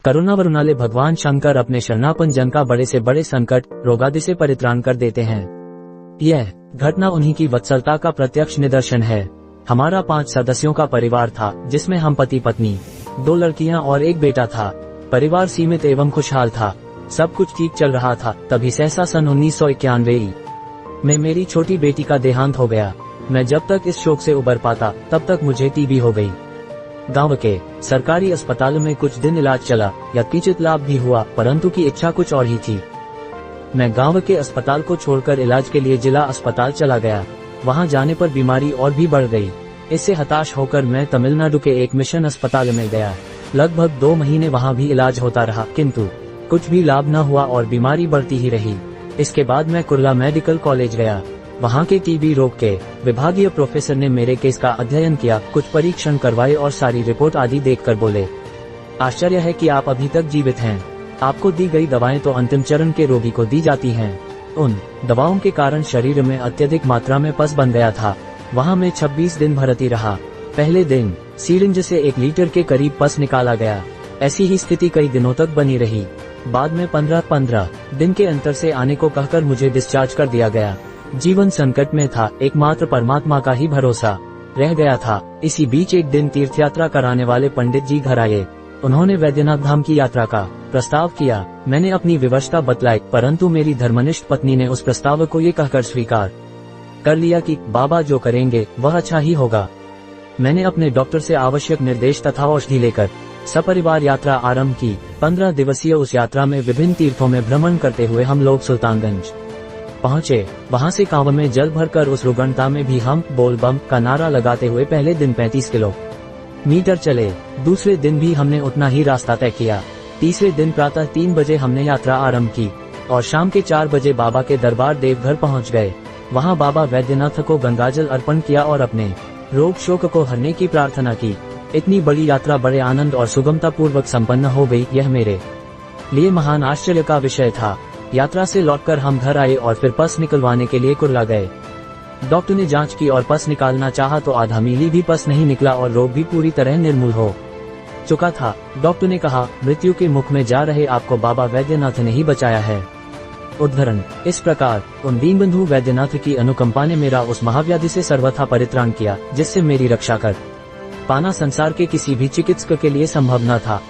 करुणा वरुणाले भगवान शंकर अपने शरणापन जन का बड़े से बड़े संकट रोगादि से परित्राण कर देते हैं। यह घटना उन्हीं की वत्सलता का प्रत्यक्ष निदर्शन है। हमारा 5 सदस्यों का परिवार था, जिसमें हम पति पत्नी, 2 लड़कियां और एक बेटा था। परिवार सीमित एवं खुशहाल था, सब कुछ ठीक चल रहा था। तभी सहसा सन 1991 में मेरी छोटी बेटी का देहांत हो गया। मैं जब तक इस शोक से उबर पाता तब तक मुझे टीबी हो गई। गांव के सरकारी अस्पताल में कुछ दिन इलाज चला, यथोचित लाभ भी हुआ, परंतु की इच्छा कुछ और ही थी। मैं गांव के अस्पताल को छोड़कर इलाज के लिए जिला अस्पताल चला गया। वहां जाने पर बीमारी और भी बढ़ गई। इससे हताश होकर मैं तमिलनाडु के एक मिशन अस्पताल में गया। लगभग 2 महीने वहां भी इलाज होता रहा, किंतु कुछ भी लाभ न हुआ और बीमारी बढ़ती ही रही। इसके बाद मैं कुर्ला मेडिकल कॉलेज गया। वहां के टीबी रोग के विभागीय प्रोफेसर ने मेरे केस का अध्ययन किया, कुछ परीक्षण करवाए और सारी रिपोर्ट आदि देखकर बोले, आश्चर्य है कि आप अभी तक जीवित हैं। आपको दी गई दवाएं तो अंतिम चरण के रोगी को दी जाती हैं। उन दवाओं के कारण शरीर में अत्यधिक मात्रा में पस बन गया था। वहां मैं 26 दिन भर्ती रहा। पहले दिन सिरिंज से 1 लीटर के करीब पस निकाला गया। ऐसी ही स्थिति कई दिनों तक बनी रही। बाद में 15 दिन के अंतर से आने को कहकर मुझे डिस्चार्ज कर दिया गया। जीवन संकट में था, एकमात्र परमात्मा का ही भरोसा रह गया था। इसी बीच एक दिन तीर्थ यात्रा कराने वाले पंडित जी घर आए। उन्होंने वैद्यनाथ धाम की यात्रा का प्रस्ताव किया। मैंने अपनी विवशता बतलाई, परंतु मेरी धर्मनिष्ठ पत्नी ने उस प्रस्ताव को ये कहकर स्वीकार कर लिया कि बाबा जो करेंगे वह अच्छा ही होगा। मैंने अपने डॉक्टर से आवश्यक निर्देश तथा औषधि लेकर सपरिवार यात्रा आरंभ की। 15 दिवसीय उस यात्रा में विभिन्न तीर्थों में भ्रमण करते हुए हम लोग सुल्तानगंज पहुंचे। वहां से कांव में जल भरकर उस रुगणता में भी हम बोल बम का नारा लगाते हुए पहले दिन 35 किलोमीटर चले। दूसरे दिन भी हमने उतना ही रास्ता तय किया। तीसरे दिन प्रातः 3 बजे हमने यात्रा आरंभ की और शाम के 4 बजे बाबा के दरबार देवघर पहुंच गए। वहां बाबा वैद्यनाथ को गंगाजल अर्पण किया और अपने रोग शोक को हरने की प्रार्थना की। इतनी बड़ी यात्रा बड़े आनंद और सुगमता पूर्वक संपन्न हो गई। यह मेरे लिए महान आश्चर्य का विषय था। यात्रा से लौटकर हम घर आए और फिर पस निकलवाने के लिए कुर्ला गए। डॉक्टर ने जांच की और पस निकालना चाहा तो आधा मिली भी पस नहीं निकला और रोग भी पूरी तरह निर्मूल हो चुका था। डॉक्टर ने कहा, मृत्यु के मुख में जा रहे आपको बाबा वैद्यनाथ ने ही बचाया है। उद्धरण। इस प्रकार उन दीनबंधु वैद्यनाथ की अनुकंपा ने मेरा उस महाव्याधि से सर्वथा परित्राण किया, जिससे मेरी रक्षा कर पाना संसार के किसी भी चिकित्सक के लिए संभव न था।